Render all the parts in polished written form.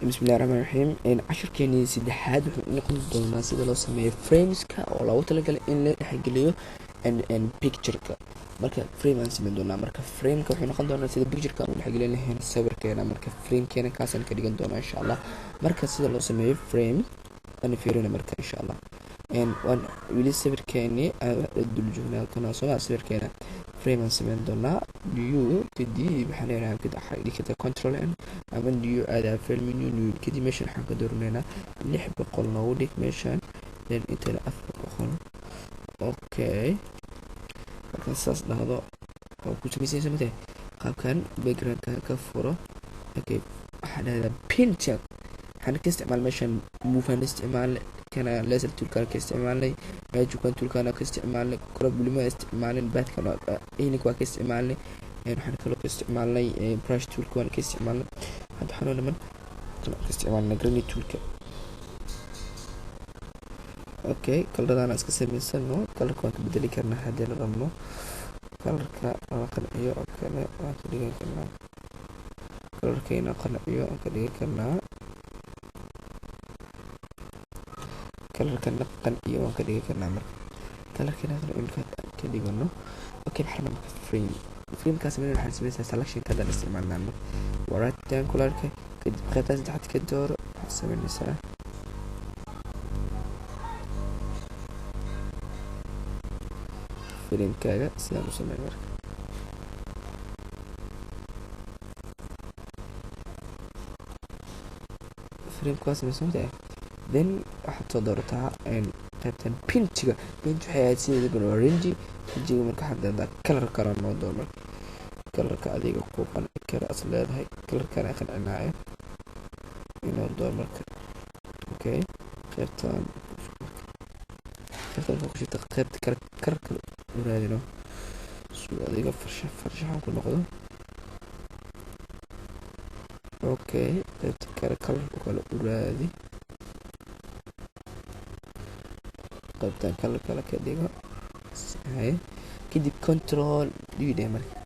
بسم الله الرحمن الرحيم ان عشر كيني سدحاد wuxuu noqon doonaa sida loo sameeyo frameska oo loogu talagalay in la dhexgeliyo in picture-ka marka frame aan sameyn doonaa marka frameka wuxuu noqon doonaa sida picture-ka aan dhexgelin lahayn sawirkeena marka framekeena kaasaan ka dhigan doonaa insha Allah marka sida loo sameeyo frame aan fiirino marka insha Allah waan wili sawirkeeni dul joognaa kana soo sawirkeena frame aan sameyn doonaa new kadib waxaan leeyahay kadib control n ama new aada file menu new kadib meeshan waxaan ka dooraneynaa 600 noogu dhig meeshan then intana 400 okay marka saas dhahdo oo ku sameysay samee qaabkan background ka furo okay waxaan leeyahay pinch waxaan ka isticmaal meeshan move and isticmaal kana laser tool ka isticmaalay magic tool kana ka isticmaalay crop bulima isticmaalay baad kana ayniga waa ka isticmaalay waxaan kaloo ka isticmaalay brush tool ka ka isticmaalay hadda waxaan dhaman ka isticmaalay granny tool ka okay kalaradana iska sameysano kalarka waan ka bedeli karnaa hadii la rabno kalarka aan qanaciyo oo kale waan ka dhigan karnaa kalarkeena qanaciyo aan ka dhigan karnaa kalarka naqan iyo waan ka dhigi karnaa marka kalarka naqan inka ka dhigano okay waxaan marka frame kaas waxaan sameeyay selection ka dhan isticmaalnaa marka waraatan kalarka kadib qaybtaas taxta ka dooro sameynaysaa frame kaaga sidaan u sameeyo marka frame kaas sameeyay then waxaad soo doorataa qaybtan pinchiga waxay ahayd sida orange pinchiga marka hadda color kala noo doono colorka adiga ku qanci kara as leedahay colorkan ay qancinaayo inoo doono marka okay qaybtan ku shita qaybta colorka u raadino soo adiga farshaxan ku noqdo okay qaybta colorka kala u raadi qaybtan kala ka dhigo hay kadib control d marka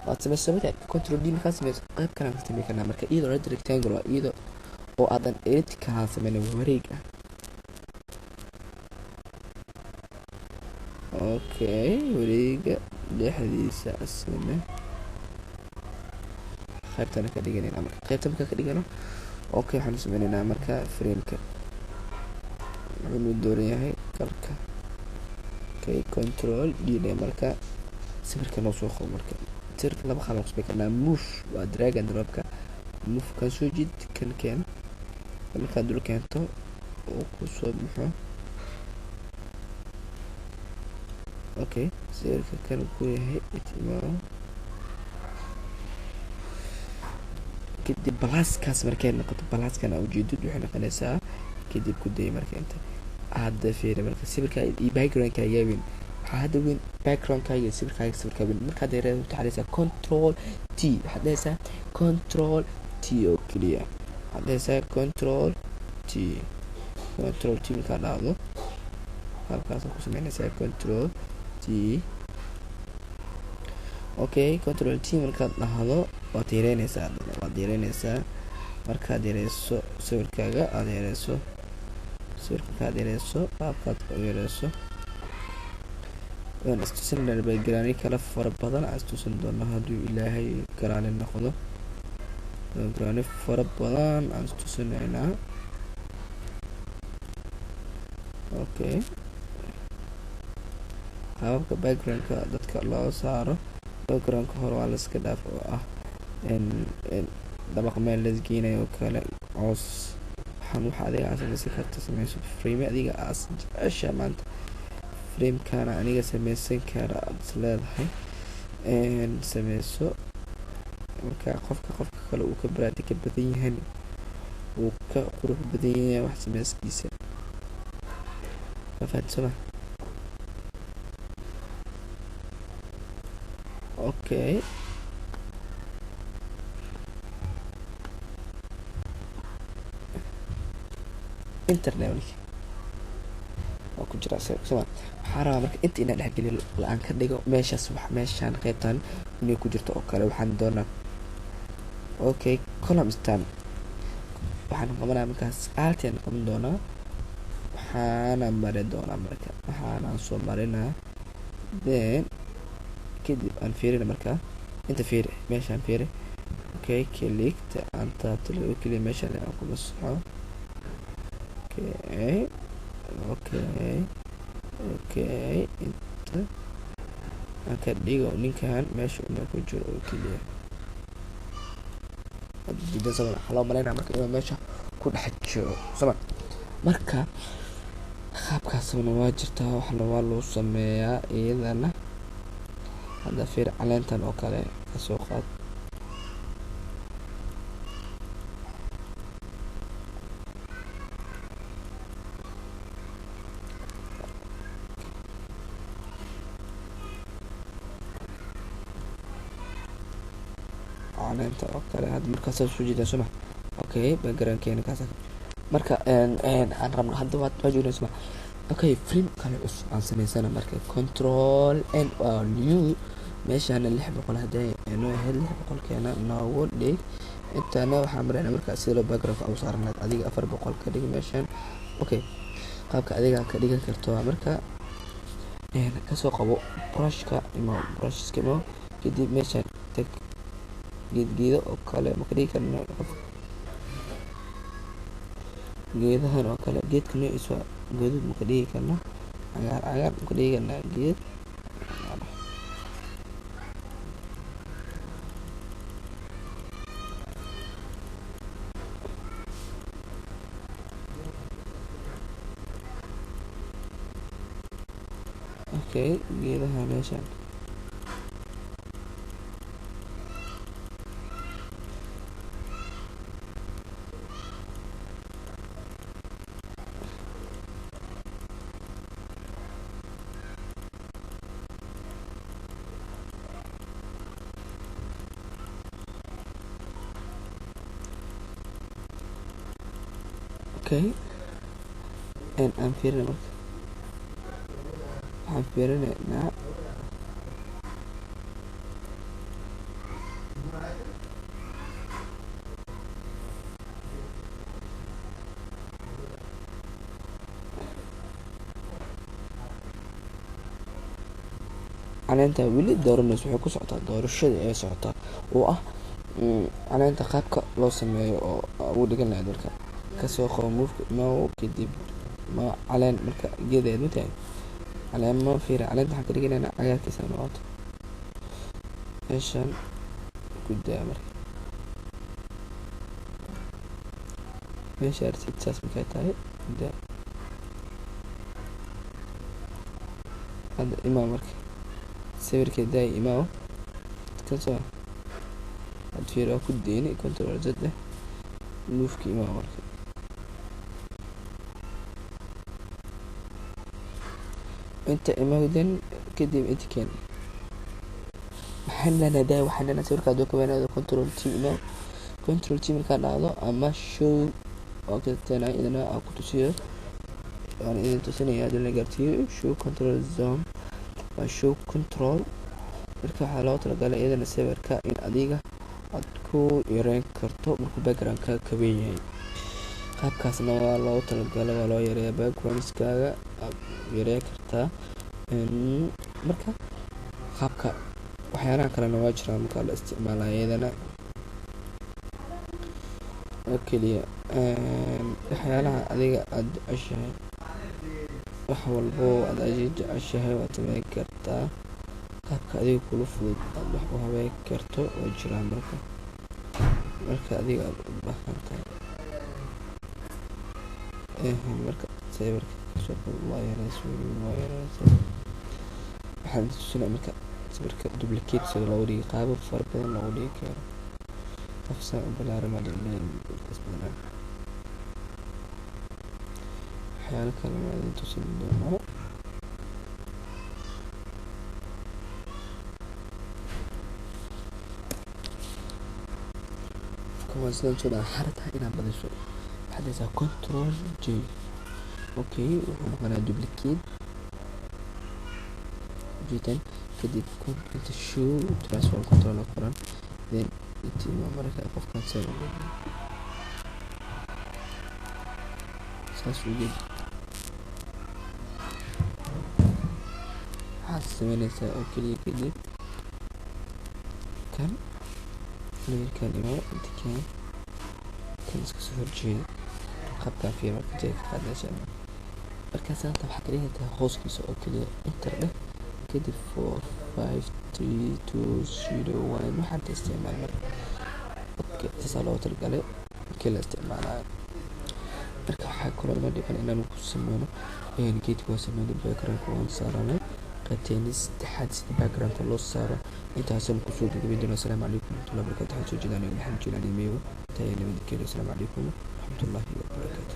waad sameysay control d marka sameeyay qayb kale ka sameeyay kana marka iyadoo red rectangle waa iyadoo oo aadan edit ka sameeyay wareeg ah okay wareega dhexdiisa asana qaybtan ka dhiganayna marka qaybtan ka dhigano okay waxaan sameeynaa marka frameka wuxuu dooran yahay kalka okay control d marka sawirka noo soo qabo marka sawirka laba xal oo isbedelna move waa drag and drop ka move ka soo jid kan marka dul keento oo ku soo baxo okay sawirka kan ku yahay itimaam kadib balaaskaas markay noqoto balaaskana ujeedadu waxay noqonaysaa kadib ku day marka inta هذا في مركز سيبر كاي باكجراوند كاي جايبين هذا وين باكجراوند كاي سيبر كاي وين مركز هذا تعالى كنترول تي هذا كنترول تي اوكي هذا كنترول تي مركز هذا مركز كوسمينا سا كنترول تي اوكي كنترول تي مركز هذا وديرينيسا مركز ديريسو سيبر كاي اديريسو sawirka ka dheereyso qaabkaad u yeeleyso waan istusin background kala fara badan istusin doona haduu ilaahay garaale noqdo background fara badan istusinayna okay qaabka background-ka dadka loo saaro background-ka hore waa la iska dhaaf oo ah in dabaq meel la isgeenayo kale coos waxa adiga sameeyay karta sameeyay frame adiga as jecesha maanta frame kana aniga sameeysan kara leedahay sameeyso marka qofka kale uu ka baraati ka badan yahay uu ka qurux badan yahay wax sameeyskiisa fafatsama okay internet oo ku jira soo waxaan marka inta ina dhexgelin la'aan ka dhigo meeshaas wax meeshan qaybtan inay ku jirto oo kale waxaan doonaa okay column stand waxaan qabanaa markaas altian qaban doonaa, waxaana mari doonaa marka waxaanaan soo marinaa, then kadib aan fiirina markaa inta fiiri meeshaan fiiri. Okay, clickta aan taabtay oo keliya meeshaan aan ku masaxo. Okay, inta aan ka dhigo ninkan meesha uu ku jiro oo keliya. Hadda sabab loo maleynaa marka inuu meesha ku dhex jiro sabab marka qaabkaasna waa jirtaa, waxna waa loo sameeyaa iyadana. hadda fiir caleentan oo kale ka soo qaad, caleenta oo kale hadda markaas soo jeedaa suma. Okay, background keena kaas marka aan rabno hadda waa joogna suma. Okay, frame kale cusub aan sameysana marka control n or new meeshaan 600 haday inoo hel 600 keena noogu dhig. intaana waxaan mareynaa marka sida background u saarnaa adiga 400 ka dhig meeshaan. Okay, qaabka adiga ka dhigan karto marka ka soo qabo brushka ama brushka kadib meeshaan tag geedo oo kale ma ka dhigi karno geedahan oo kale geedka noociisa godad ma ka dhigi karno cagaar ma ka dhigi karno geed. Okay, geedaha meeshaan okay aan fiirina marka waxaan fiirinaynaa caleenta weli dooranayso waxay ku socotaa doorashada ee socota oo ah caleenta qaabka loo sameeyo oo ugu dhigan lahayd marka kasoo qabo move ma kadib ma caleen marka geedeed ma tahay caleen ma fiir caleenta waxaan ka dhiganaynaa cagaarkiisa noqoto meeshaan ku daa marka meesha arsigtaas markay tahay daa hadda imaa marka sawirkeed daay imaa kasoo had fiir waa ku deyni control z moveki imaa marka انت امودن كدب انت كان محلنا دا وحنا سويركا دو كمان هذا كنترول تي ما كنترول تي مركا دادو اما شو وقتنا اذا اكو تسير يعني اذا تسني هذا اللي قرتي شو كنترول زوم وشو كنترول مركا حالات لقال اذا سويركا ان اديغا adku yareen karto markuu background-ka ka weyn yahay. qaabkaasna waa loo talagalay waa loo yareeyaa background-kaaga yareey kartaa marka qaabka waxyaalaha kalena waa jiraan marka la isticmaalayo iyadana oo keliya waxyaalaha adiga aad jeceshahay wax walbo aad jeceshahay waad samayn kartaa qaabka adiga kula fudud aad wax u habeyn karto oo jiraan marka adiga aad u baahan tahay marka sawirka kasoo qabo waa yareys waxaan tusinaa marka sawirka duplicate sida loo dhigi qaabab fara badan loo dhigi karo tafsir balaaran ma dhigin isbedel waxyaalo kale ma idin tusin doonaa كما سنشوف حرتها هنا بدشوا حدثها كنترول جي اوكي وهنا دوبليكيت جدا كدي كنت شو ترانسفير كنترول اقرا then انت ما مرك اقف كنسل saas ujeed waxaad sameynaysaa oo keliya kadib kan leerkan imaa intikaan kan iska soo horjeeda qabkaa fiir marka jeedka qaadaysa markaas aanta waxaad ka dhigataa hooskiisa oo keliya enter dheh kadib 45320 waxaad isticmaal marka codka intasaa loogu talagalay markii la isticmaalayo marka waxaa kaloo la dhigan inaan ku sameyno geedka waa sameynay backgroundka waan saaranay qaybteeni saddexaad sida backgroundka loo saaro intaasaan kusoo gabagabin doonaa asalaamu calaykum waraxmatullahi wabarakatu waxaan soo jeedaan maxamed jilaani meewo taaya nabadgelyo asalaamu calaykum waraxmatullahi wabarakatu